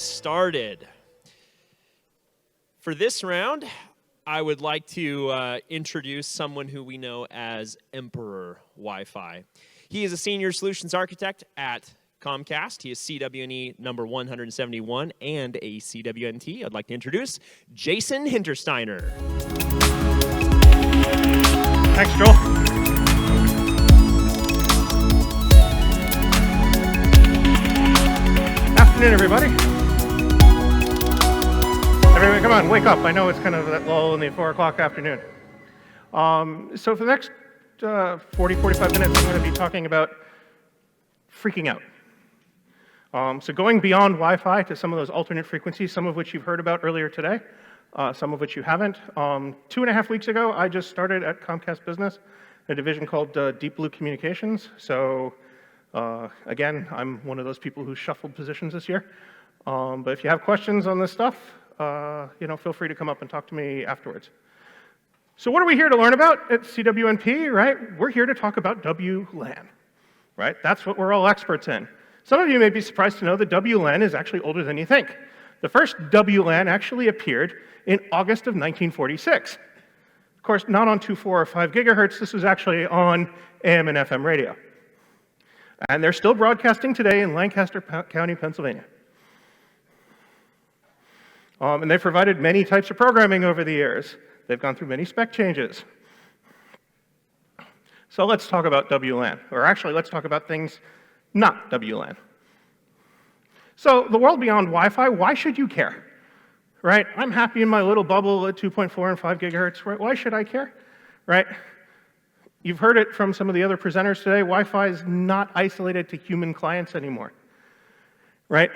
started. For this round, I would like to introduce someone who we know as Emperor Wi-Fi. He is a senior solutions architect at Comcast. He is CWNE number 171 and a CWNT. I'd like to introduce Jason Hintersteiner. Thanks, Joel. Afternoon, everybody. Everybody, come on, wake up. I know it's kind of that lull in the 4 o'clock afternoon. So for the next 45 minutes, I'm going to be talking about freaking out. So going beyond Wi-Fi to some of those alternate frequencies, some of which you've heard about earlier today, some of which you haven't. 2.5 weeks ago, I just started at Comcast Business, a division called Deep Blue Communications. So again, I'm one of those people who shuffled positions this year. But if you have questions on this stuff, feel free to come up and talk to me afterwards. So what are we here to learn about at CWNP, right? We're here to talk about WLAN, right? That's what we're all experts in. Some of you may be surprised to know that WLAN is actually older than you think. The first WLAN actually appeared in August of 1946. Of course, not on 2, 4, or 5 gigahertz. This was actually on AM and FM radio. And they're still broadcasting today in Lancaster County, Pennsylvania. And they've provided many types of programming over the years. They've gone through many spec changes. So let's talk about WLAN, or actually let's talk about things not WLAN. So the world beyond Wi-Fi, why should you care? Right? I'm happy in my little bubble at 2.4 and 5 gigahertz. Right? Why should I care? Right? You've heard it from some of the other presenters today. Wi-Fi is not isolated to human clients anymore. Right?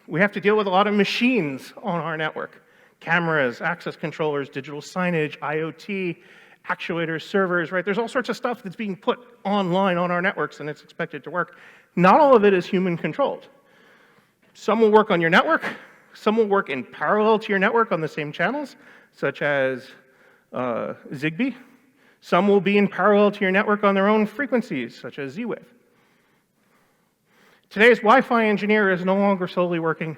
We have to deal with a lot of machines on our network. Cameras, access controllers, digital signage, IoT, actuators, servers, right? There's all sorts of stuff that's being put online on our networks and it's expected to work. Not all of it is human controlled. Some will work on your network. Some will work in parallel to your network on the same channels, such as Zigbee. Some will be in parallel to your network on their own frequencies, such as Z-Wave. Today's Wi-Fi engineer is no longer solely working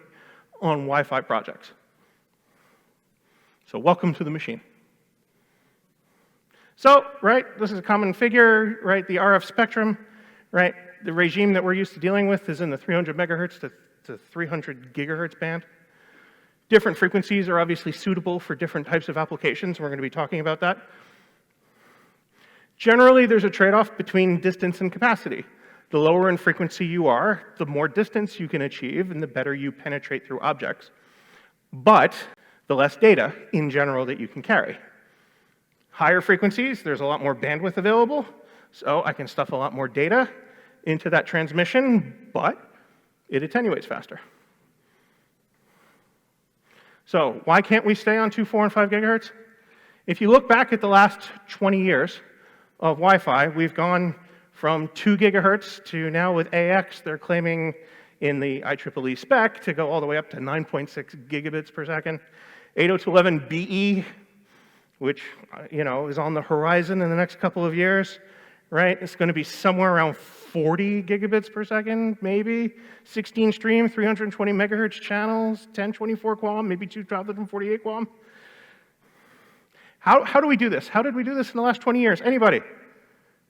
on Wi-Fi projects. So welcome to the machine. So, right, this is a common figure, right, the RF spectrum, right, the regime that we're used to dealing with is in the 300 megahertz to 300 gigahertz band. Different frequencies are obviously suitable for different types of applications. We're going to be talking about that. Generally, there's a trade-off between distance and capacity. The lower in frequency you are, the more distance you can achieve, and the better you penetrate through objects. But the less data, in general, that you can carry. Higher frequencies, there's a lot more bandwidth available, so I can stuff a lot more data into that transmission, but it attenuates faster. So why can't we stay on 2, 4, and 5 gigahertz? If you look back at the last 20 years of Wi-Fi, we've gone from 2 gigahertz to now with AX, they're claiming in the IEEE spec to go all the way up to 9.6 gigabits per second. 802.11be, which is on the horizon in the next couple of years, right? It's going to be somewhere around 40 gigabits per second, maybe. 16 stream, 320 megahertz channels, 1024 QAM, maybe 2048 QAM. How do we do this? How did we do this in the last 20 years? Anybody?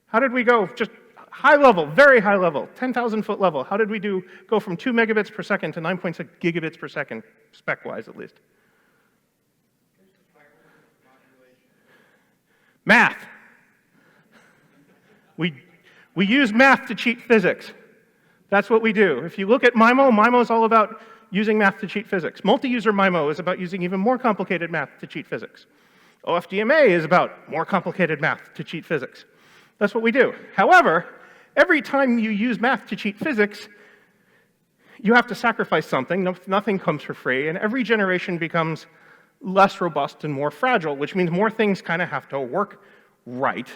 How did we go just high level, very high level, 10,000 foot level? How did we go from 2 megabits per second to 9.6 gigabits per second, spec-wise at least? Math. We use math to cheat physics. That's what we do. If you look at MIMO, MIMO is all about using math to cheat physics. Multi-user MIMO is about using even more complicated math to cheat physics. OFDMA is about more complicated math to cheat physics. That's what we do. However, every time you use math to cheat physics, you have to sacrifice something. Nothing comes for free, and every generation becomes less robust and more fragile, which means more things kind of have to work right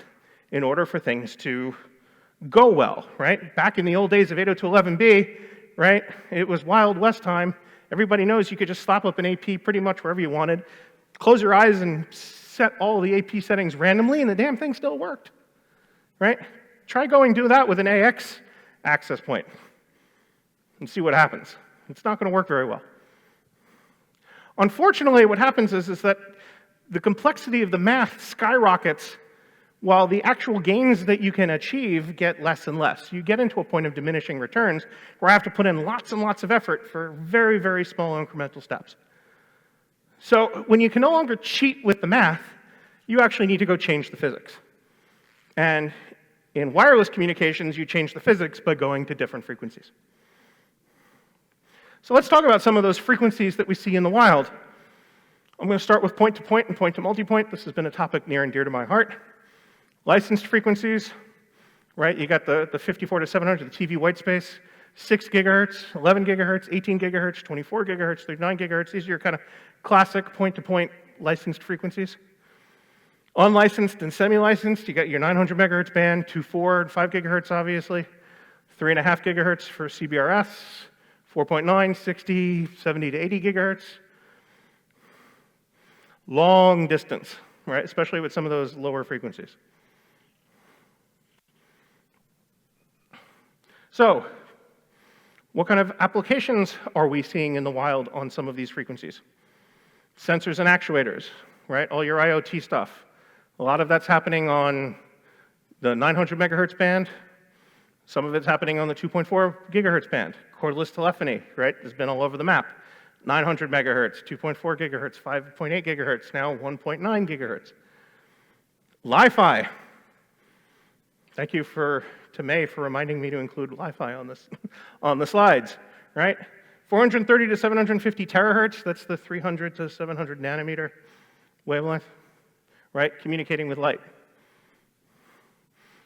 in order for things to go well, right? Back in the old days of 802.11b, right, it was Wild West time. Everybody knows you could just slap up an AP pretty much wherever you wanted, close your eyes and set all the AP settings randomly, and the damn thing still worked, right? Try going do that with an AX access point and see what happens. It's not going to work very well. Unfortunately, what happens is that the complexity of the math skyrockets while the actual gains that you can achieve get less and less. You get into a point of diminishing returns where I have to put in lots and lots of effort for very, very small incremental steps. So when you can no longer cheat with the math, you actually need to go change the physics. And in wireless communications, you change the physics by going to different frequencies. So let's talk about some of those frequencies that we see in the wild. I'm going to start with point-to-point and point-to-multipoint. This has been a topic near and dear to my heart. Licensed frequencies, right? You got the 54 to 700, the TV white space, 6 gigahertz, 11 gigahertz, 18 gigahertz, 24 gigahertz, 39 gigahertz. These are your kind of classic point-to-point licensed frequencies. Unlicensed and semi-licensed, you got your 900 megahertz band, 2, 4, and 5 gigahertz, obviously. 3.5 gigahertz for CBRS, 4.9, 60, 70 to 80 gigahertz. Long distance, right? Especially with some of those lower frequencies. So, what kind of applications are we seeing in the wild on some of these frequencies? Sensors and actuators, right? All your IoT stuff. A lot of that's happening on the 900 megahertz band. Some of it's happening on the 2.4 gigahertz band. Cordless telephony, right? Has been all over the map. 900 megahertz, 2.4 gigahertz, 5.8 gigahertz, now 1.9 gigahertz. Li-Fi. Thank you to May for reminding me to include Li-Fi on this on the slides, right? 430 to 750 terahertz, that's the 300 to 700 nanometer wavelength, right? Communicating with light.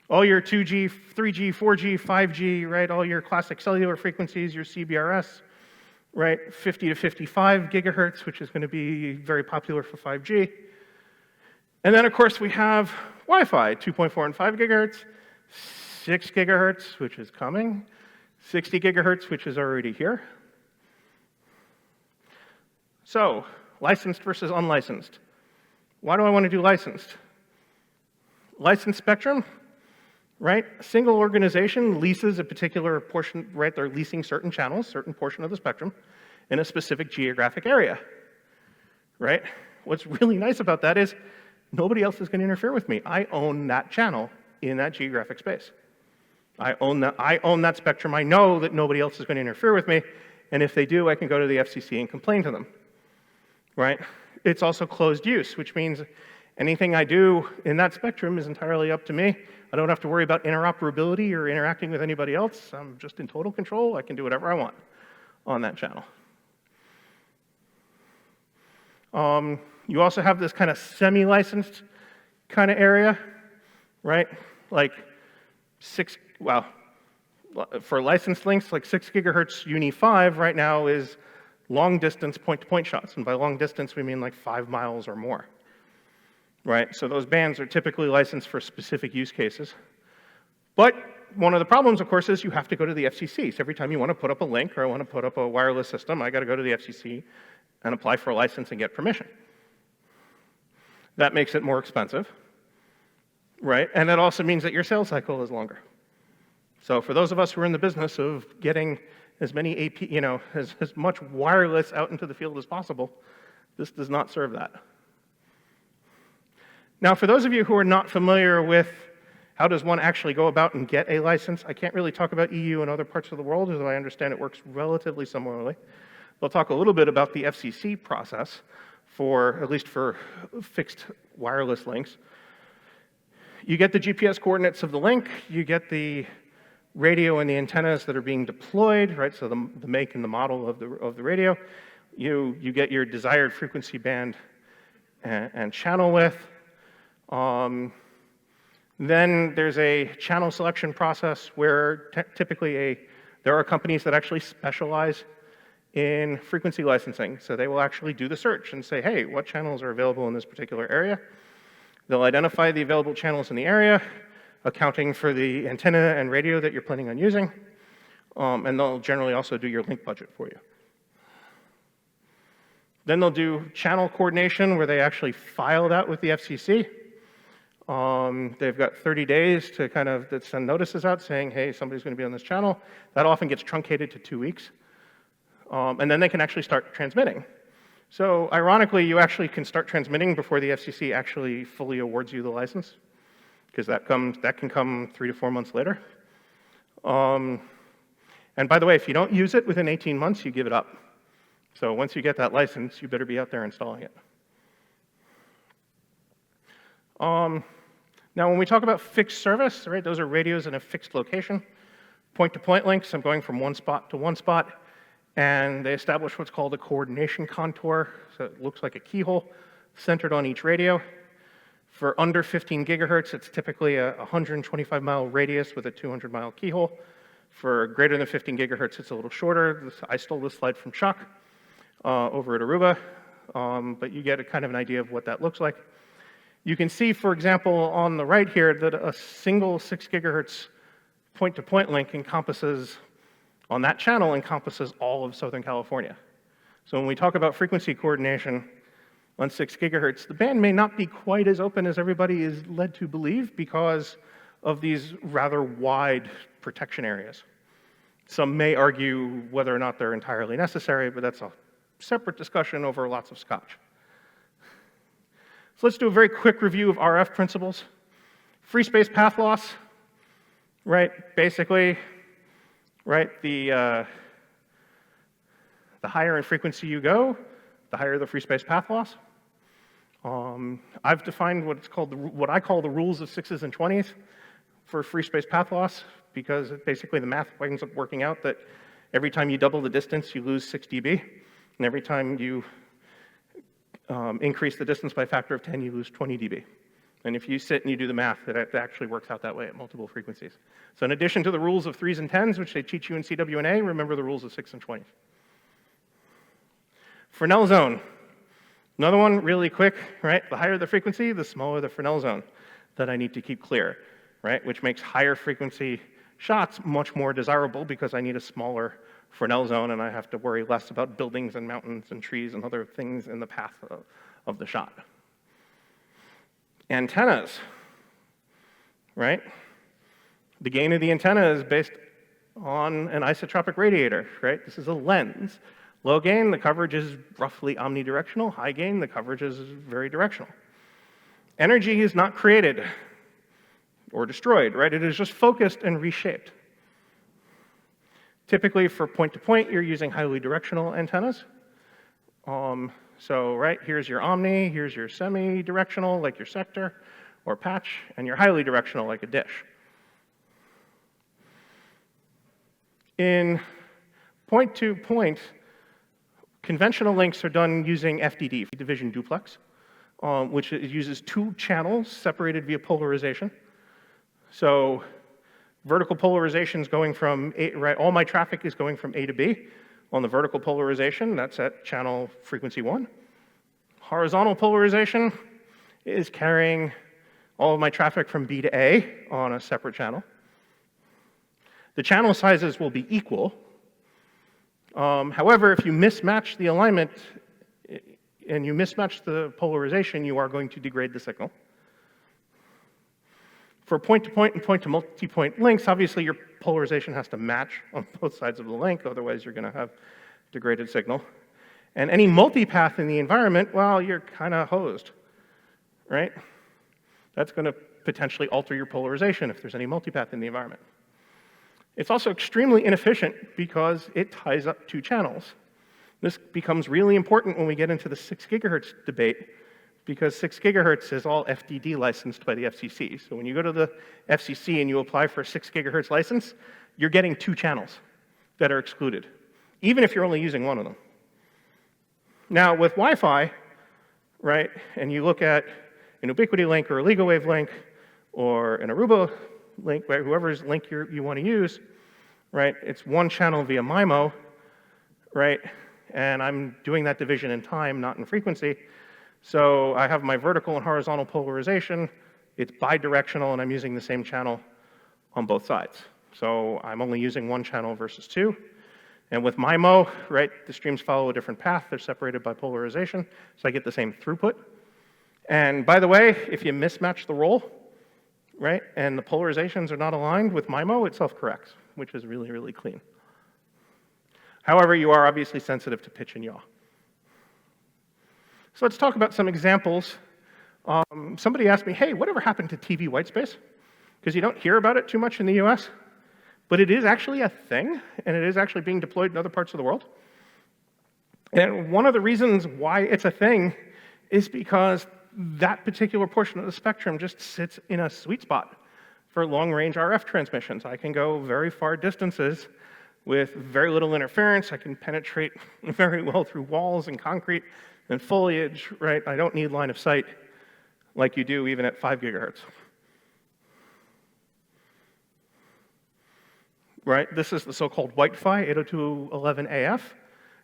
All your 2G, 3G, 4G, 5G, right? All your classic cellular frequencies, your CBRS, right? 50 to 55 gigahertz, which is going to be very popular for 5G. And then, of course, we have Wi-Fi, 2.4 and 5 gigahertz, 6 gigahertz, which is coming, 60 gigahertz, which is already here. So, licensed versus unlicensed. Why do I want to do licensed? Licensed spectrum, right? A single organization leases a particular portion, right? They're leasing certain channels, certain portion of the spectrum in a specific geographic area, right? What's really nice about that is nobody else is going to interfere with me. I own that channel in that geographic space. I own that spectrum. I know that nobody else is going to interfere with me, and if they do, I can go to the FCC and complain to them, right? It's also closed use, which means anything I do in that spectrum is entirely up to me. I don't have to worry about interoperability or interacting with anybody else. I'm just in total control. I can do whatever I want on that channel. You also have this kind of semi-licensed kind of area, right? Like for licensed links, like 6 gigahertz Uni-5 right now is long-distance point-to-point shots. And by long distance, we mean like 5 miles or more, right? So those bands are typically licensed for specific use cases. But one of the problems, of course, is you have to go to the FCC. So every time you want to put up a link or I want to put up a wireless system, I got to go to the FCC and apply for a license and get permission. That makes it more expensive, right? And that also means that your sales cycle is longer. So for those of us who are in the business of getting as many AP, as much wireless out into the field as possible, this does not serve that. Now, for those of you who are not familiar with how does one actually go about and get a license, I can't really talk about EU and other parts of the world, as I understand it works relatively similarly. We'll talk a little bit about the FCC process at least for fixed wireless links. You get the GPS coordinates of the link, you get the radio and the antennas that are being deployed, right? So the make and the model of the radio. You get your desired frequency band and channel width. Then there's a channel selection process where typically there are companies that actually specialize in frequency licensing. So they will actually do the search and say, hey, what channels are available in this particular area? They'll identify the available channels in the area, accounting for the antenna and radio that you're planning on using, and they'll generally also do your link budget for you. Then they'll do channel coordination, where they actually file that with the FCC. They've got 30 days to send notices out saying, hey, somebody's going to be on this channel. That often gets truncated to 2 weeks. And then they can actually start transmitting. So ironically, you actually can start transmitting before the FCC actually fully awards you the license, because that can come 3 to 4 months later. And by the way, if you don't use it within 18 months, you give it up. So once you get that license, you better be out there installing it. Now, when we talk about fixed service, right, those are radios in a fixed location. Point-to-point links, I'm going from one spot to one spot, and they establish what's called a coordination contour, so it looks like a keyhole centered on each radio. For under 15 gigahertz, it's typically a 125-mile radius with a 200-mile keyhole. For greater than 15 gigahertz, it's a little shorter. I stole this slide from Chuck over at Aruba, but you get a kind of an idea of what that looks like. You can see, for example, on the right here, that a single 6 gigahertz point-to-point link encompasses, on that channel, encompasses all of Southern California. So when we talk about frequency coordination on 6 gigahertz, the band may not be quite as open as everybody is led to believe because of these rather wide protection areas. Some may argue whether or not they're entirely necessary, but that's a separate discussion over lots of scotch. So let's do a very quick review of RF principles. Free space path loss, right? Basically, right, the higher in frequency you go, the higher the free space path loss. I've defined what I call the rules of 6s and 20s for free space path loss, because basically the math ends up working out that every time you double the distance, you lose 6 dB, and every time you increase the distance by a factor of 10, you lose 20 dB. And if you sit and you do the math, it actually works out that way at multiple frequencies. So in addition to the rules of 3s and 10s, which they teach you in CWNA, remember the rules of 6 and 20s. Fresnel zone. Another one really quick, right? The higher the frequency, the smaller the Fresnel zone that I need to keep clear, right? Which makes higher frequency shots much more desirable because I need a smaller Fresnel zone and I have to worry less about buildings and mountains and trees and other things in the path of the shot. Antennas, right? The gain of the antenna is based on an isotropic radiator, right? This is a lens. Low gain, the coverage is roughly omnidirectional. High gain, the coverage is very directional. Energy is not created or destroyed, right? It is just focused and reshaped. Typically, for point-to-point, you're using highly directional antennas. So, right, here's your omni, here's your semi-directional, like your sector or patch, and your highly directional, like a dish. In point-to-point, conventional links are done using FDD, division duplex, which uses 2 channels separated via polarization. So vertical polarization is going from all my traffic is going from A to B. On the vertical polarization, that's at channel frequency 1. Horizontal polarization is carrying all of my traffic from B to A on a separate channel. The channel sizes will be equal. However, if you mismatch the alignment and you mismatch the polarization, you are going to degrade the signal. For point-to-point and point-to-multipoint links, obviously your polarization has to match on both sides of the link, otherwise you're going to have degraded signal. And any multipath in the environment, well, you're kind of hosed, right? That's going to potentially alter your polarization if there's any multipath in the environment. It's also extremely inefficient because it ties up 2 channels. This becomes really important when we get into the 6 gigahertz debate, because 6 gigahertz is all FDD licensed by the FCC. So when you go to the FCC and you apply for a 6 gigahertz license, you're getting 2 channels that are excluded, even if you're only using one of them. Now, with Wi-Fi, right, and you look at an Ubiquiti link or a LigaWave link or an Aruba link, right, whoever's link you want to use, right, it's 1 channel via MIMO, right, and I'm doing that division in time, not in frequency. So I have my vertical and horizontal polarization, it's bidirectional, and I'm using the same channel on both sides. So I'm only using 1 channel versus 2. And with MIMO, right, the streams follow a different path, they're separated by polarization, so I get the same throughput. And by the way, if you mismatch the roll, right, and the polarizations are not aligned with MIMO, it self-corrects, which is really, really clean. However, you are obviously sensitive to pitch and yaw. So let's talk about some examples. Somebody asked me, hey, whatever happened to TV whitespace? Because you don't hear about it too much in the US, but it is actually a thing, and it is actually being deployed in other parts of the world. And one of the reasons why it's a thing is because that particular portion of the spectrum just sits in a sweet spot for long-range RF transmissions. I can go very far distances with very little interference. I can penetrate very well through walls and concrete and foliage, right? I don't need line of sight like you do even at 5 gigahertz. Right? This is the so-called Wi-Fi 802.11af,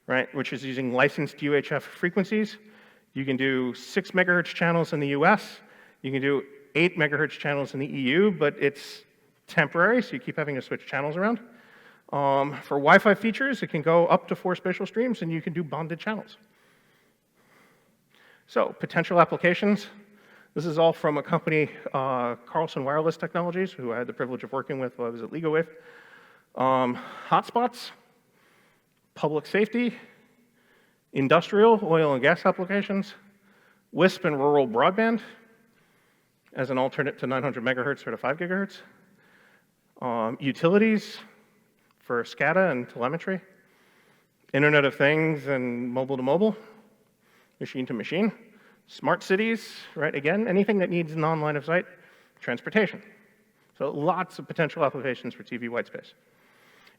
right, which is using licensed UHF frequencies. You can do 6 megahertz channels in the US. You can do 8 megahertz channels in the EU, but it's temporary, so you keep having to switch channels around. For Wi-Fi features, it can go up to 4 spatial streams, and you can do bonded channels. So, potential applications. This is all from a company, Carlson Wireless Technologies, who I had the privilege of working with while I was at LegoWave. Hotspots, public safety, industrial, oil and gas applications, WISP and rural broadband as an alternate to 900 megahertz or to 5 gigahertz, utilities for SCADA and telemetry, Internet of Things and mobile to mobile, machine to machine, smart cities, right? Again, anything that needs non-line of sight, transportation. So lots of potential applications for TV whitespace.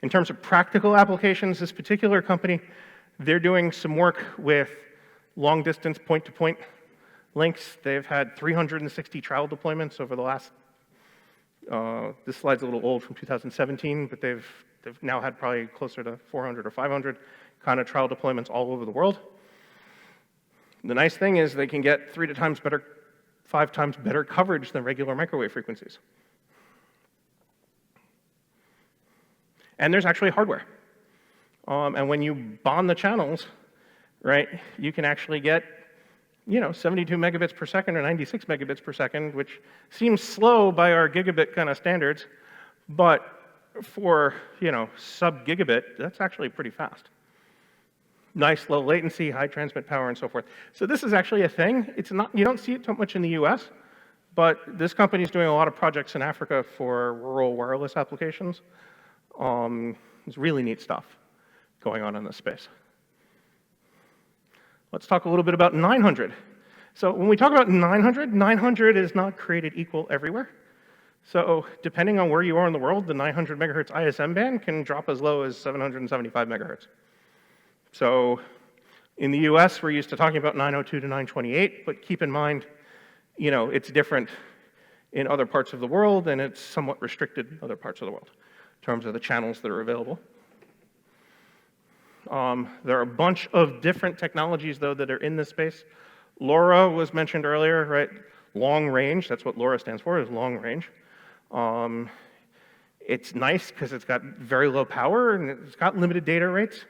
In terms of practical applications, this particular company, they're doing some work with long-distance point-to-point links. They've had 360 trial deployments over the last, this slide's a little old from 2017, but they've now had probably closer to 400 or 500 kind of trial deployments all over the world. The nice thing is they can get 5 times better coverage than regular microwave frequencies. And there's actually hardware. And when you bond the channels, right, you can actually get, 72 megabits per second or 96 megabits per second, which seems slow by our gigabit kind of standards, but for, sub-gigabit, that's actually pretty fast. Nice low latency, high transmit power, and so forth. So this is actually a thing. It's not, you don't see it too much in the US, but this company is doing a lot of projects in Africa for rural wireless applications. It's really neat stuff going on in this space. Let's talk a little bit about 900. So when we talk about 900 is not created equal everywhere. So depending on where you are in the world, the 900 megahertz ISM band can drop as low as 775 megahertz. So in the US, we're used to talking about 902 to 928, but keep in mind, it's different in other parts of the world, and it's somewhat restricted in other parts of the world in terms of the channels that are available. There are a bunch of different technologies, though, that are in this space. LoRa was mentioned earlier, right? Long range, that's what LoRa stands for, is long range. It's nice because it's got very low power and it's got limited data rates.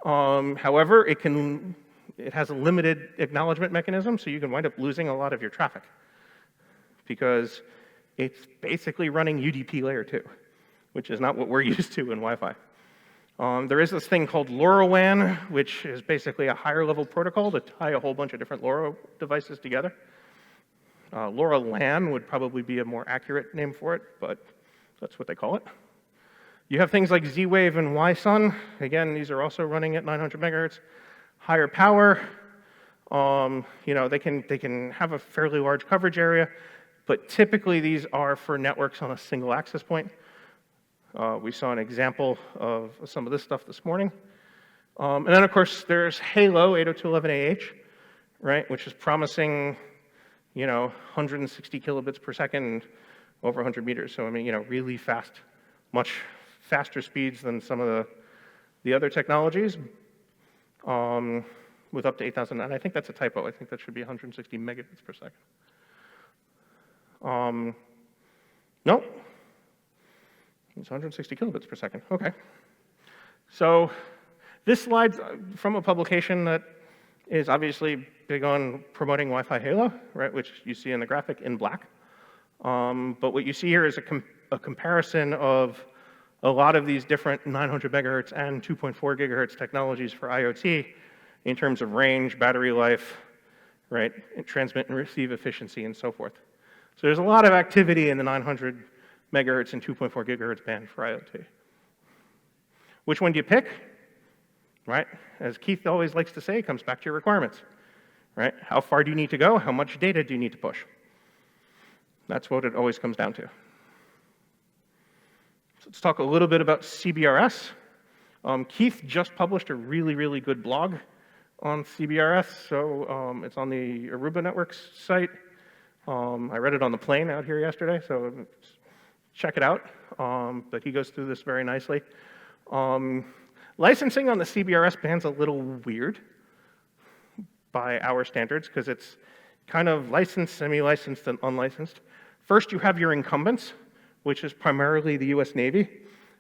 However, it has a limited acknowledgement mechanism, so you can wind up losing a lot of your traffic because it's basically running UDP layer 2, which is not what we're used to in Wi-Fi. There is this thing called LoRaWAN, which is basically a higher level protocol to tie a whole bunch of different LoRa devices together. LoRaLAN would probably be a more accurate name for it, but that's what they call it. You have things like Z-Wave and Wi-SUN. Again, these are also running at 900 megahertz. Higher power. They can have a fairly large coverage area, but typically these are for networks on a single access point. We saw an example of some of this stuff this morning. And then, of course, there's Halo 802.11ah, right, which is promising, 160 kilobits per second over 100 meters. So, really fast, much faster speeds than some of the other technologies with up to 8,000. And I think that's a typo. I think that should be 160 megabits per second. Nope. It's 160 kilobits per second. Okay. So this slide's from a publication that is obviously big on promoting Wi-Fi Halo, right, which you see in the graphic in black. But what you see here is a comparison of a lot of these different 900 megahertz and 2.4 gigahertz technologies for IoT in terms of range, battery life, right? And transmit and receive efficiency and so forth. So there's a lot of activity in the 900 megahertz and 2.4 gigahertz band for IoT. Which one do you pick? Right? As Keith always likes to say, it comes back to your requirements. Right? How far do you need to go? How much data do you need to push? That's what it always comes down to. So let's talk a little bit about CBRS. Keith just published a really, really good blog on CBRS, so it's on the Aruba Networks site. I read it on the plane out here yesterday, so check it out. But he goes through this very nicely. Licensing on the CBRS band's a little weird by our standards, because it's kind of licensed, semi-licensed, and unlicensed. First, you have your incumbents, which is primarily the US Navy,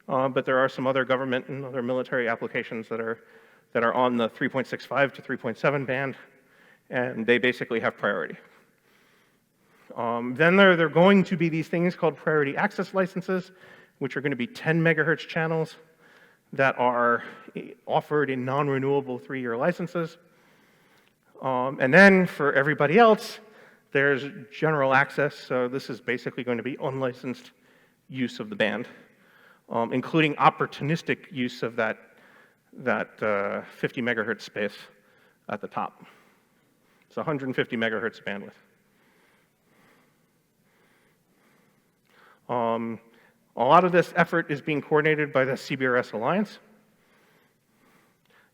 but there are some other government and other military applications that are on the 3.65 to 3.7 band, and they basically have priority. Then there are going to be these things called priority access licenses, which are going to be 10 megahertz channels that are offered in non-renewable 3-year licenses. And then for everybody else, there's general access, so this is basically going to be unlicensed use of the band, including opportunistic use of that 50 megahertz space at the top. It's 150 megahertz bandwidth. A lot of this effort is being coordinated by the CBRS Alliance.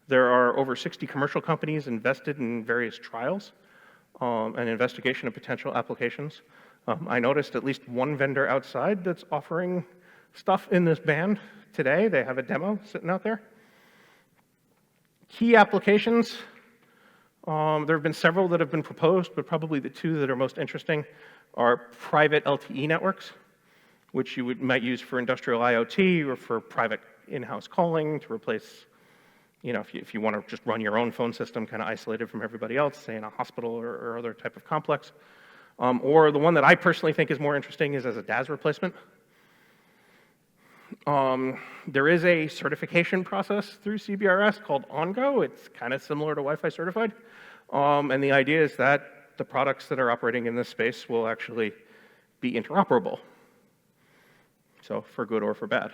There are over 60 commercial companies invested in various trials and investigation of potential applications. I noticed at least one vendor outside that's offering stuff in this band today. They have a demo sitting out there. Key applications, there have been several that have been proposed, but probably the two that are most interesting are private LTE networks, which you might use for industrial IoT or for private in-house calling to replace, if you want to just run your own phone system kind of isolated from everybody else, say in a hospital or other type of complex. Or the one that I personally think is more interesting is as a DAS replacement. There is a certification process through CBRS called OnGo. It's kind of similar to Wi-Fi certified. And the idea is that the products that are operating in this space will actually be interoperable. So for good or for bad.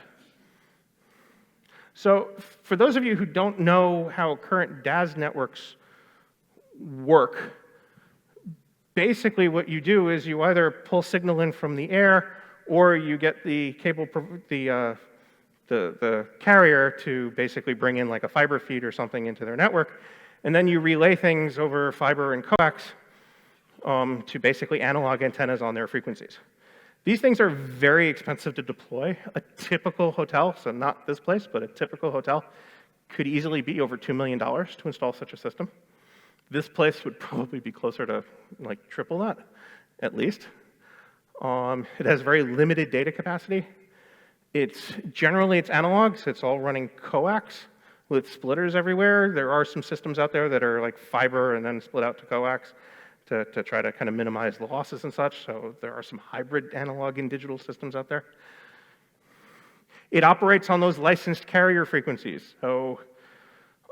So for those of you who don't know how current DAS networks work, basically what you do is you either pull signal in from the air, or you get the cable, the carrier to basically bring in like a fiber feed or something into their network, and then you relay things over fiber and coax to basically analog antennas on their frequencies. These things are very expensive to deploy. A typical hotel, so not this place, but a typical hotel, could easily be over $2 million to install such a system. This place would probably be closer to like triple that, at least. It has very limited data capacity. Generally it's analog, so it's all running coax with splitters everywhere. There are some systems out there that are like fiber and then split out to coax to try to kind of minimize the losses and such. So there are some hybrid analog and digital systems out there. It operates on those licensed carrier frequencies. So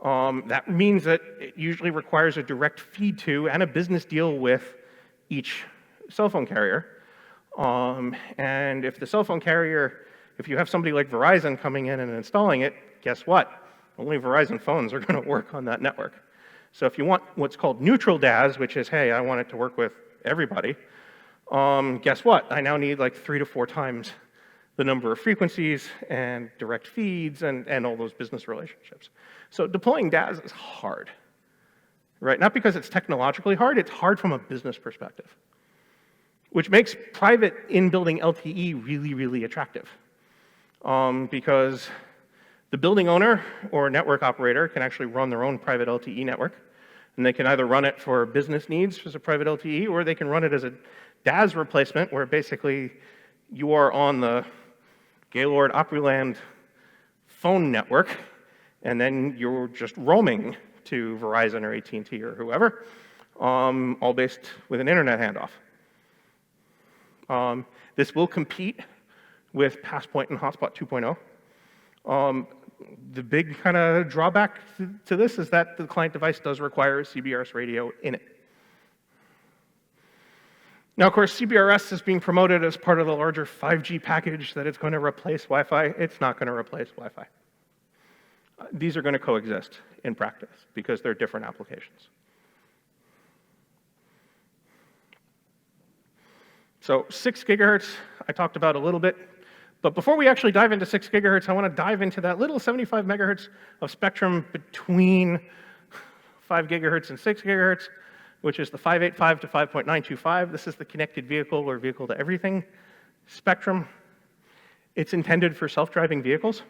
that means that it usually requires a direct feed to and a business deal with each cell phone carrier. And if the cell phone carrier, if you have somebody like Verizon coming in and installing it, guess what? Only Verizon phones are going to work on that network. So if you want what's called neutral DAS, which is, hey, I want it to work with everybody, guess what? I now need like 3 to 4 times the number of frequencies and direct feeds and all those business relationships. So deploying DAS is hard, right? Not because it's technologically hard, it's hard from a business perspective, which makes private in-building LTE really, really attractive. Because the building owner or network operator can actually run their own private LTE network, and they can either run it for business needs as a private LTE, or they can run it as a DAS replacement, where basically you are on the Gaylord Opryland phone network, and then you're just roaming to Verizon or AT&T or whoever, all based with an internet handoff. This will compete with Passpoint and Hotspot 2.0. The big kind of drawback to this is that the client device does require a CBRS radio in it. Now, of course, CBRS is being promoted as part of the larger 5G package that it's going to replace Wi-Fi. It's not going to replace Wi-Fi. These are going to coexist in practice because they're different applications. So 6 gigahertz, I talked about a little bit. But before we actually dive into 6 gigahertz, I want to dive into that little 75 megahertz of spectrum between 5 gigahertz and 6 gigahertz, which is the 585 to 5.925. This is the connected vehicle or vehicle to everything spectrum. It's intended for self-driving vehicles.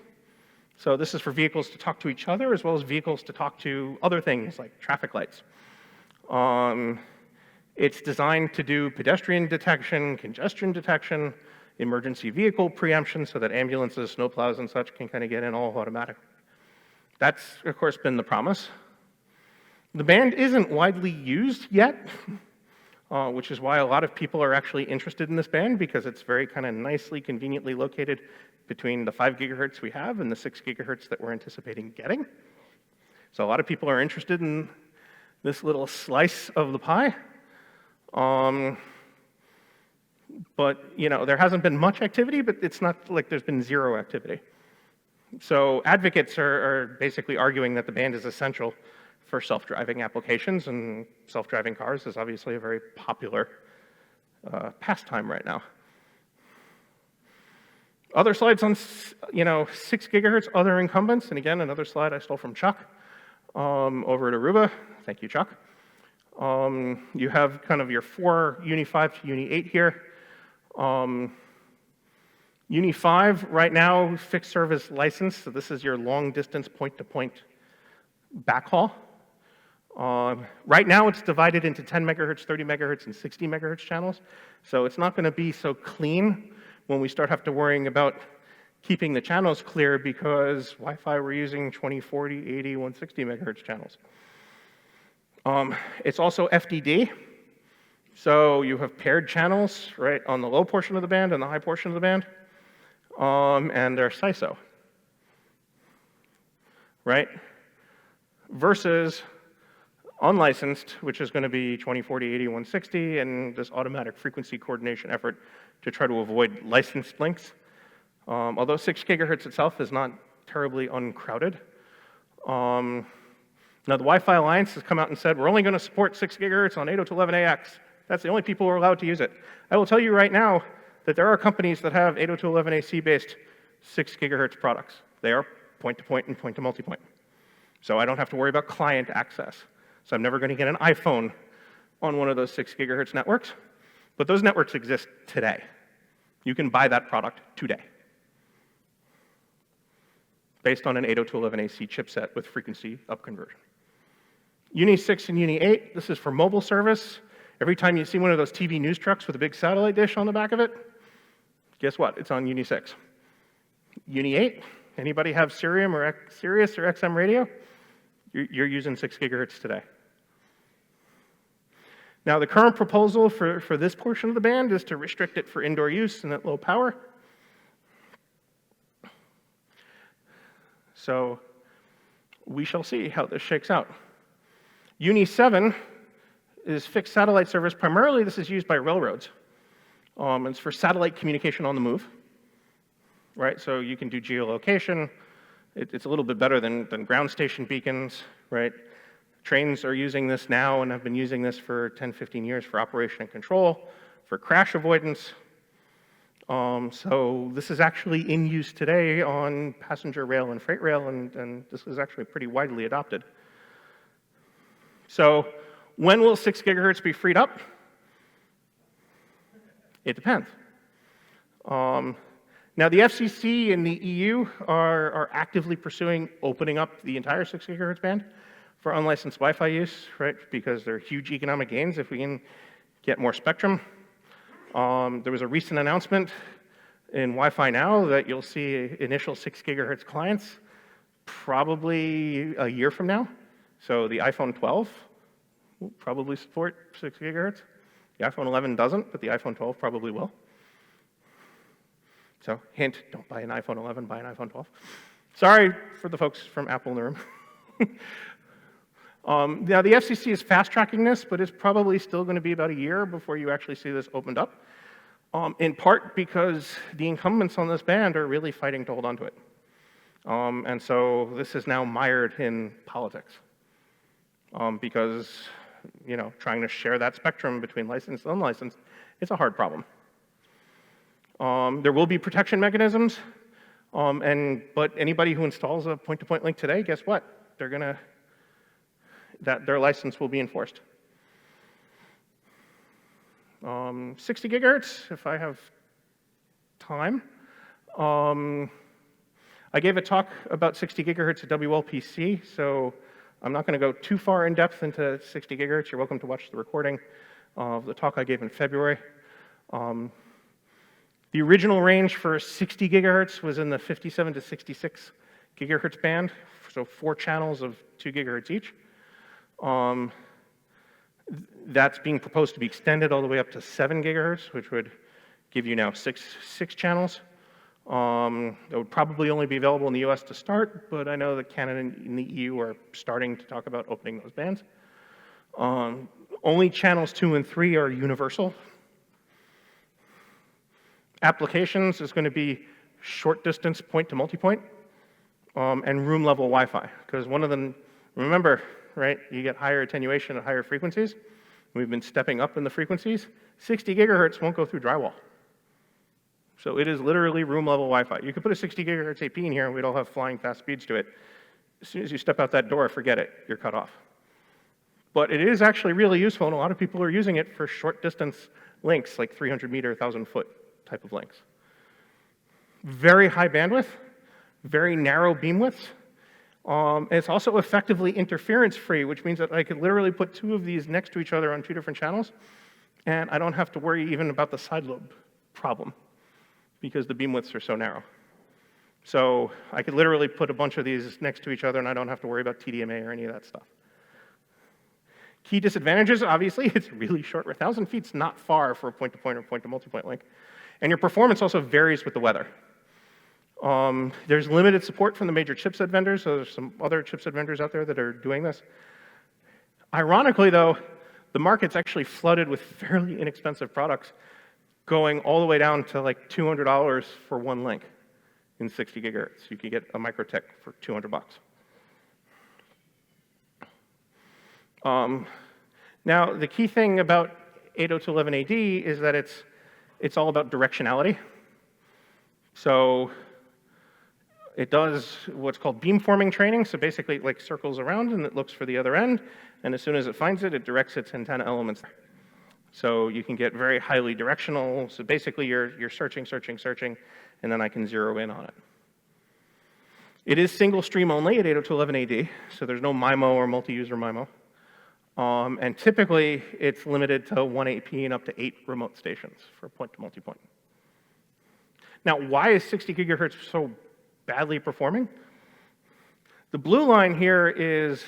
So this is for vehicles to talk to each other as well as vehicles to talk to other things like traffic lights. It's designed to do pedestrian detection, congestion detection, emergency vehicle preemption so that ambulances, snowplows, and such can kind of get in all automatic. That's, of course, been the promise. The band isn't widely used yet, which is why a lot of people are actually interested in this band because it's very kind of nicely, conveniently located between the 5 gigahertz we have and the 6 gigahertz that we're anticipating getting. So a lot of people are interested in this little slice of the pie. But, you know, there hasn't been much activity, but it's not like there's been zero activity. So advocates are basically arguing that the band is essential for self-driving applications, and self-driving cars is obviously a very popular pastime right now. Other slides on, 6 gigahertz, other incumbents, and again, another slide I stole from Chuck over at Aruba. Thank you, Chuck. You have kind of your 4 Uni 5 to Uni 8 here. Uni 5 right now, fixed service license, so this is your long distance point-to-point backhaul. Right now it's divided into 10 megahertz, 30 megahertz, and 60 megahertz channels, so it's not going to be so clean when we start to worrying about keeping the channels clear because Wi-Fi we're using 20, 40, 80, 160 megahertz channels. It's also FDD. So you have paired channels, right, on the low portion of the band and the high portion of the band, and they're SISO, right? Versus unlicensed, which is going to be 20, 40, 80, 160, and this automatic frequency coordination effort to try to avoid licensed links. Although 6 gigahertz itself is not terribly uncrowded. Now the Wi-Fi Alliance has come out and said, we're only going to support 6 gigahertz on 802.11ax. That's the only people who are allowed to use it. I will tell you right now that there are companies that have 802.11ac based 6 gigahertz products. They are point-to-point and point-to-multipoint. So I don't have to worry about client access. So I'm never going to get an iPhone on one of those 6 gigahertz networks. But those networks exist today. You can buy that product today based on an 802.11ac chipset with frequency upconversion. Uni 6 and Uni 8, this is for mobile service. Every time you see one of those TV news trucks with a big satellite dish on the back of it, guess what? It's on Uni 6. Uni 8, anybody have Sirius or XM radio? You're using 6 gigahertz today. Now, the current proposal for this portion of the band is to restrict it for indoor use and at low power. So we shall see how this shakes out. Uni 7 is fixed satellite service. Primarily, this is used by railroads. It's for satellite communication on the move, right? So you can do geolocation. It's a little bit better than ground station beacons, right? Trains are using this now and have been using this for 10, 15 years for operation and control, for crash avoidance. So this is actually in use today on passenger rail and freight rail, and this is actually pretty widely adopted. So when will 6 gigahertz be freed up? It depends. Now, the FCC and the EU are actively pursuing opening up the entire 6 gigahertz band for unlicensed Wi-Fi use, right? Because there are huge economic gains if we can get more spectrum. There was a recent announcement in Wi-Fi Now that you'll see initial 6 gigahertz clients probably a year from now. So the iPhone 12 will probably support 6 gigahertz. The iPhone 11 doesn't, but the iPhone 12 probably will. So hint, don't buy an iPhone 11, buy an iPhone 12. Sorry for the folks from Apple in the room. Now, the FCC is fast-tracking this, but it's probably still going to be about a year before you actually see this opened up, in part because the incumbents on this band are really fighting to hold on to it. And so this is now mired in politics because, you know, trying to share that spectrum between licensed and unlicensed, it's a hard problem. There will be protection mechanisms, but anybody who installs a point-to-point link today, guess what? Their license will be enforced. 60 gigahertz, if I have time. I gave a talk about 60 gigahertz at WLPC, so I'm not going to go too far in depth into 60 gigahertz. You're welcome to watch the recording of the talk I gave in February. The original range for 60 gigahertz was in the 57 to 66 gigahertz band, so 4 channels of 2 gigahertz each. That's being proposed to be extended all the way up to 7 gigahertz, which would give you now six channels. It would probably only be available in the US to start, but I know that Canada and the EU are starting to talk about opening those bands. Only channels 2 and 3 are universal. Applications is going to be short distance point to multipoint, and room level Wi-Fi, because one of them, remember, right, you get higher attenuation at higher frequencies. We've been stepping up in the frequencies. 60 gigahertz won't go through drywall. So it is literally room level Wi-Fi. You could put a 60 gigahertz AP in here and we'd all have flying fast speeds to it. As soon as you step out that door, forget it, you're cut off. But it is actually really useful, and a lot of people are using it for short distance links, like 300 meter, 1,000 foot type of links. Very high bandwidth, very narrow beam widths. It's also effectively interference-free, which means that I could literally put 2 of these next to each other on 2 different channels, and I don't have to worry even about the side lobe problem, because the beam widths are so narrow. So I could literally put a bunch of these next to each other, and I don't have to worry about TDMA or any of that stuff. Key disadvantages, obviously, it's really short. 1,000 feet's not far for a point-to-point or point-to-multipoint link. And your performance also varies with the weather. There's limited support from the major chipset vendors, so there's some other chipset vendors out there that are doing this. Ironically, though, the market's actually flooded with fairly inexpensive products, going all the way down to like $200 for one link in 60 gigahertz. You can get a Microtech for 200 bucks. Now, the key thing about 802.11ad is that it's all about directionality. So it does what's called beamforming training. So basically, it like circles around and it looks for the other end. And as soon as it finds it, it directs its antenna elements. So you can get very highly directional. So basically, you're searching, and then I can zero in on it. It is single stream only at 802.11ad, so there's no MIMO or multi-user MIMO. And typically, it's limited to 1 AP and up to 8 remote stations for point-to-multipoint. Now, why is 60 gigahertz so badly performing? The blue line here is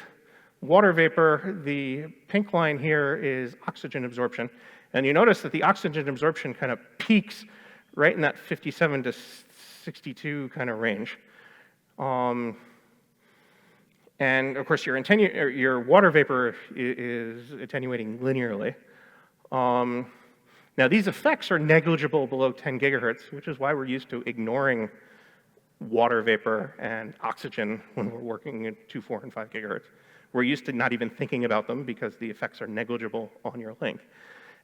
water vapor. The pink line here is oxygen absorption. And you notice that the oxygen absorption kind of peaks right in that 57 to 62 kind of range. And of course, your water vapor is attenuating linearly. Now, these effects are negligible below 10 gigahertz, which is why we're used to ignoring water vapor and oxygen when we're working at 2, 4, and 5 gigahertz. We're used to not even thinking about them because the effects are negligible on your link.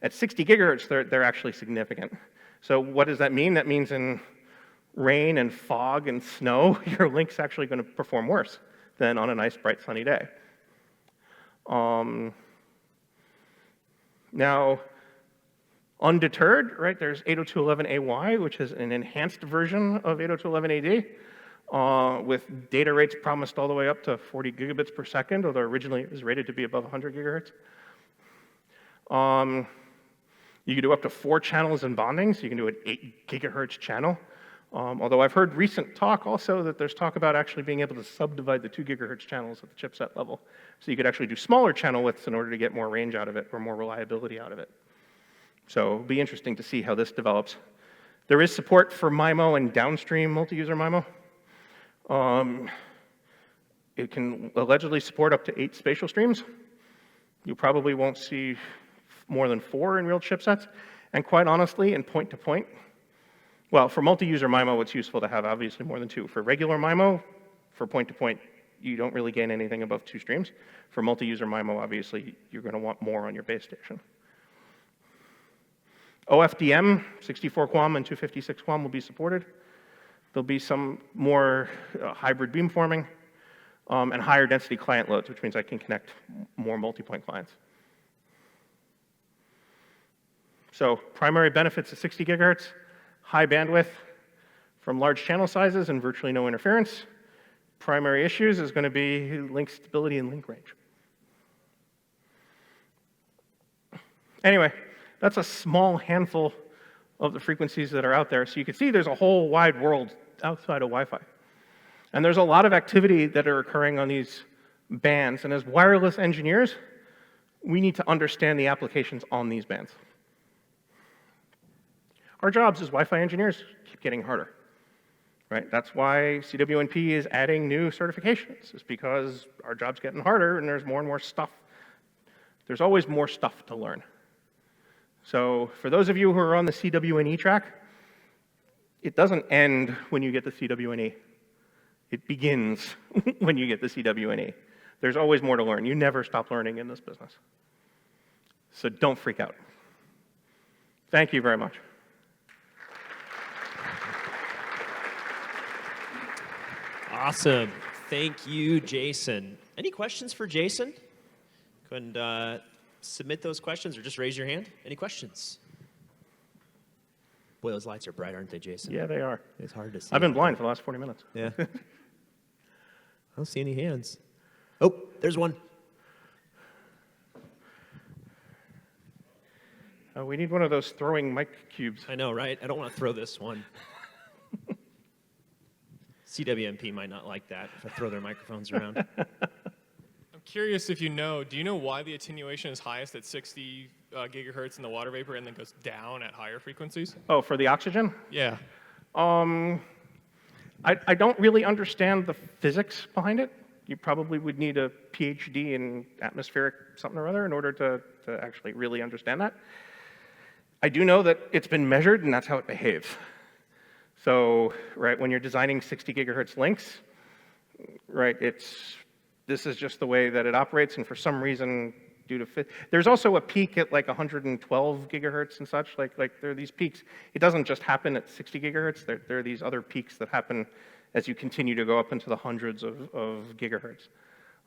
At 60 gigahertz, they're actually significant. So what does that mean? That means in rain and fog and snow, your link's actually going to perform worse than on a nice, bright, sunny day. Now, undeterred, right, there's 802.11ay, which is an enhanced version of 802.11ad, with data rates promised all the way up to 40 gigabits per second, although originally it was rated to be above 100 gigahertz. You can do up to 4 channels in bonding, so you can do an 8 gigahertz channel. Although I've heard recent talk also that there's talk about actually being able to subdivide the 2 gigahertz channels at the chipset level. So you could actually do smaller channel widths in order to get more range out of it or more reliability out of it. So it'll be interesting to see how this develops. There is support for MIMO and downstream multi-user MIMO. It can allegedly support up to 8 spatial streams. You probably won't see more than 4 in real chipsets. And quite honestly, in point-to-point, well, for multi-user MIMO, it's useful to have obviously more than 2. For regular MIMO, for point-to-point, you don't really gain anything above 2 streams. For multi-user MIMO, obviously, you're going to want more on your base station. OFDM, 64 QAM and 256 QAM will be supported. There'll be some more hybrid beamforming and higher density client loads, which means I can connect more multi-point clients. So primary benefits of 60 gigahertz, high bandwidth from large channel sizes and virtually no interference. Primary issues is going to be link stability and link range. Anyway, that's a small handful of the frequencies that are out there. So you can see there's a whole wide world outside of Wi-Fi. And there's a lot of activity that are occurring on these bands. And as wireless engineers, we need to understand the applications on these bands. Our jobs as Wi-Fi engineers keep getting harder. Right? That's why CWNP is adding new certifications. It's because our job's getting harder and there's more and more stuff. There's always more stuff to learn. So for those of you who are on the CWNE track, it doesn't end when you get the CWNE. It begins when you get the CWNE. There's always more to learn. You never stop learning in this business. So don't freak out. Thank you very much. Awesome. Thank you, Jason. Any questions for Jason? Go ahead and submit those questions or just raise your hand. Any questions? Boy, those lights are bright, aren't they, Jason? Yeah, they are. It's hard to see. I've been blind for the last 40 minutes. Yeah. I don't see any hands. Oh, there's one. We need one of those throwing mic cubes. I know, right? I don't want to throw this one. CWNP might not like that if I throw their microphones around. I'm curious if do you know why the attenuation is highest at 60 gigahertz in the water vapor and then goes down at higher frequencies? Oh, for the oxygen? Yeah. I don't really understand the physics behind it. You probably would need a PhD in atmospheric something or other in order to actually really understand that. I do know that it's been measured and that's how it behaves. So, right, when you're designing 60 gigahertz links, right, this is just the way that it operates, and for some reason, there's also a peak at like 112 gigahertz and such, like there are these peaks. It doesn't just happen at 60 gigahertz, there are these other peaks that happen as you continue to go up into the hundreds of gigahertz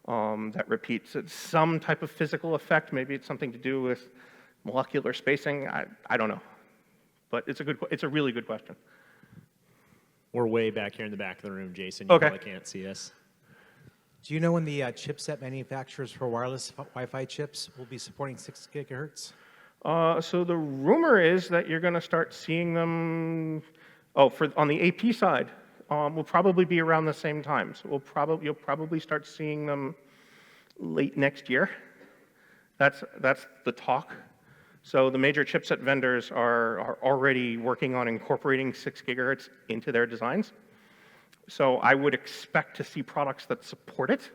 that repeats. It's some type of physical effect, maybe it's something to do with molecular spacing, I don't know. But it's a really good question. We're way back here in the back of the room, Jason. You Okay. probably can't see us. Do you know when the chipset manufacturers for wireless Wi-Fi chips will be supporting 6 gigahertz? So the rumor is that you're going to start seeing them. On the AP side, will probably be around the same time. So you'll probably start seeing them late next year. That's the talk. So the major chipset vendors are already working on incorporating 6 gigahertz into their designs. So I would expect to see products that support it.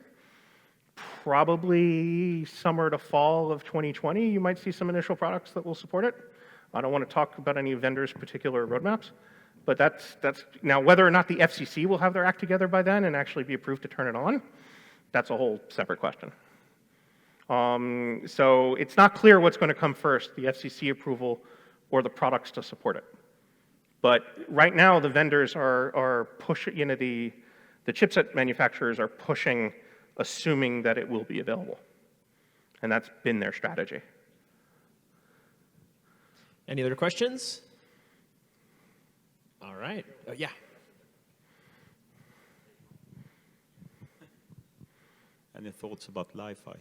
Probably summer to fall of 2020, you might see some initial products that will support it. I don't want to talk about any vendors' particular roadmaps, but that's now whether or not the FCC will have their act together by then and actually be approved to turn it on, that's a whole separate question. So it's not clear what's going to come first, the FCC approval or the products to support it. But right now, the vendors are pushing, the chipset manufacturers are pushing, assuming that it will be available. And that's been their strategy. Any other questions? All right. Yeah. Any thoughts about Li-Fi?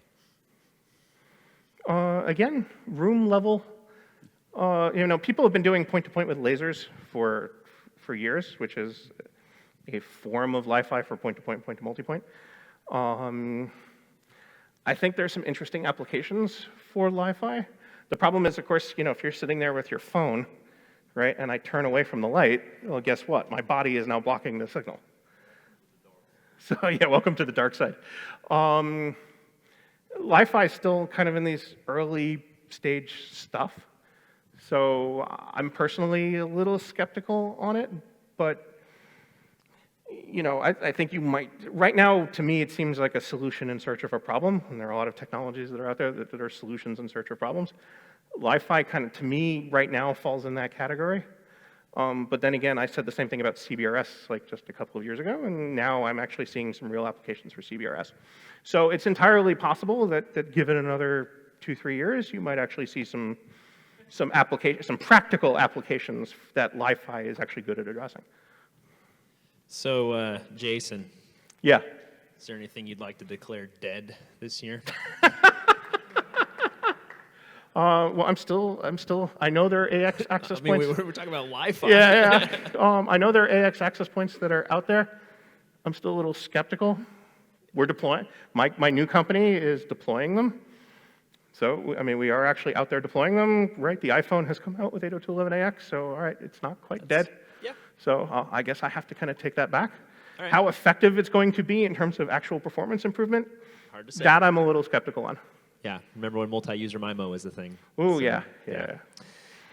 Again, room level. People have been doing point-to-point with lasers for years, which is a form of Li-Fi for point-to-point, point-to-multipoint. I think there's some interesting applications for Li-Fi. The problem is, of course, if you're sitting there with your phone, right, and I turn away from the light, well, guess what? My body is now blocking the signal. So yeah, welcome to the dark side. Li-Fi is still kind of in these early stage stuff. So I'm personally a little skeptical on it, but you know, I think you might, right now, to me, it seems like a solution in search of a problem, and there are a lot of technologies that are out there that are solutions in search of problems. Li-Fi kind of, to me, right now, falls in that category. But then again, I said the same thing about CBRS like just a couple of years ago, and now I'm actually seeing some real applications for CBRS. So it's entirely possible that given another 2-3 years, you might actually see some practical applications that Li-Fi is actually good at addressing. So, Jason, Yeah. is there anything you'd like to declare dead this year? Well, I know there are AX access I mean, points. we're talking about Wi-Fi. Yeah. I know there are AX access points that are out there. I'm still a little skeptical. We're deploying. My new company is deploying them. So, I mean, we are actually out there deploying them, right? The iPhone has come out with 802.11ax, so all right, it's not quite dead. Yeah. So I guess I have to kind of take that back. All right. How effective it's going to be in terms of actual performance improvement, Hard to say. that I'm a little skeptical on. Yeah. Remember when multi-user MIMO was the thing? Ooh, So, yeah.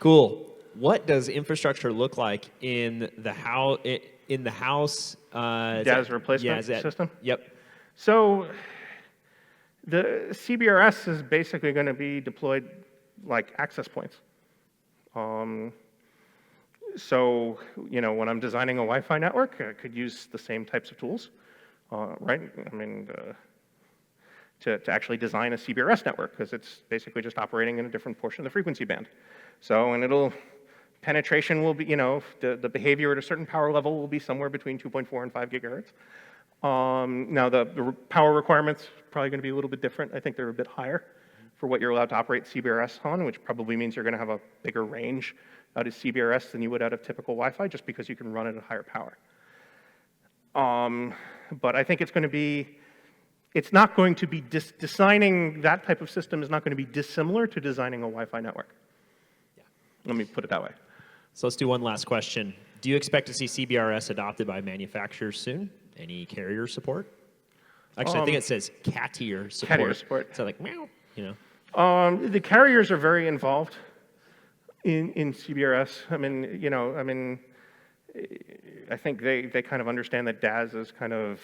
Cool. What does infrastructure look like in the house? Is DAS replacement yeah, is that- system? Yep. So the CBRS is basically going to be deployed like access points. So, you know, when I'm designing a Wi-Fi network, I could use the same types of tools, right? I mean, to actually design a CBRS network, because it's basically just operating in a different portion of the frequency band. So, and penetration will be, you know, the behavior at a certain power level will be somewhere between 2.4 and 5 gigahertz. Now, the power requirements probably going to be a little bit different. I think they're a bit higher for what you're allowed to operate CBRS on, which probably means you're going to have a bigger range out of CBRS than you would out of typical Wi-Fi, just because you can run it at higher power. But I think it's not going to be, designing that type of system is not going to be dissimilar to designing a Wi-Fi network. Yeah. Let me put it that way. So let's do one last question. Do you expect to see CBRS adopted by manufacturers soon? Any carrier support? Actually, I think it says Cat-tier support. Cat-tier support. So like, meow, you know. The carriers are very involved in CBRS. I think they kind of understand that DAS is kind of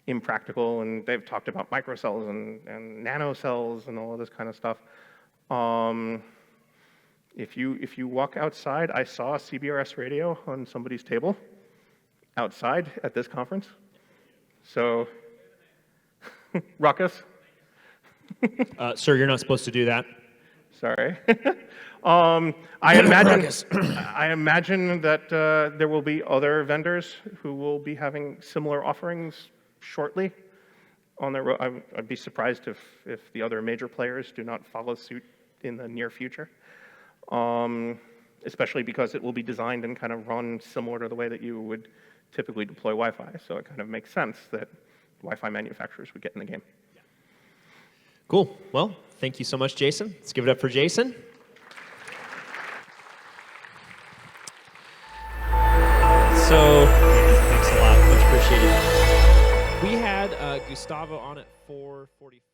impractical, and they've talked about microcells and nanocells and all of this kind of stuff. If you walk outside, I saw a CBRS radio on somebody's table outside at this conference. So, ruckus. Sir, you're not supposed to do that. Sorry. I imagine that there will be other vendors who will be having similar offerings shortly on their road. I'd be surprised if the other major players do not follow suit in the near future, especially because it will be designed and kind of run similar to the way that you would typically deploy Wi-Fi. So it kind of makes sense that Wi-Fi manufacturers would get in the game. Cool. Well, thank you so much, Jason. Let's give it up for Jason. So, thanks a lot. Much appreciated. We had Gustavo on at 4:45.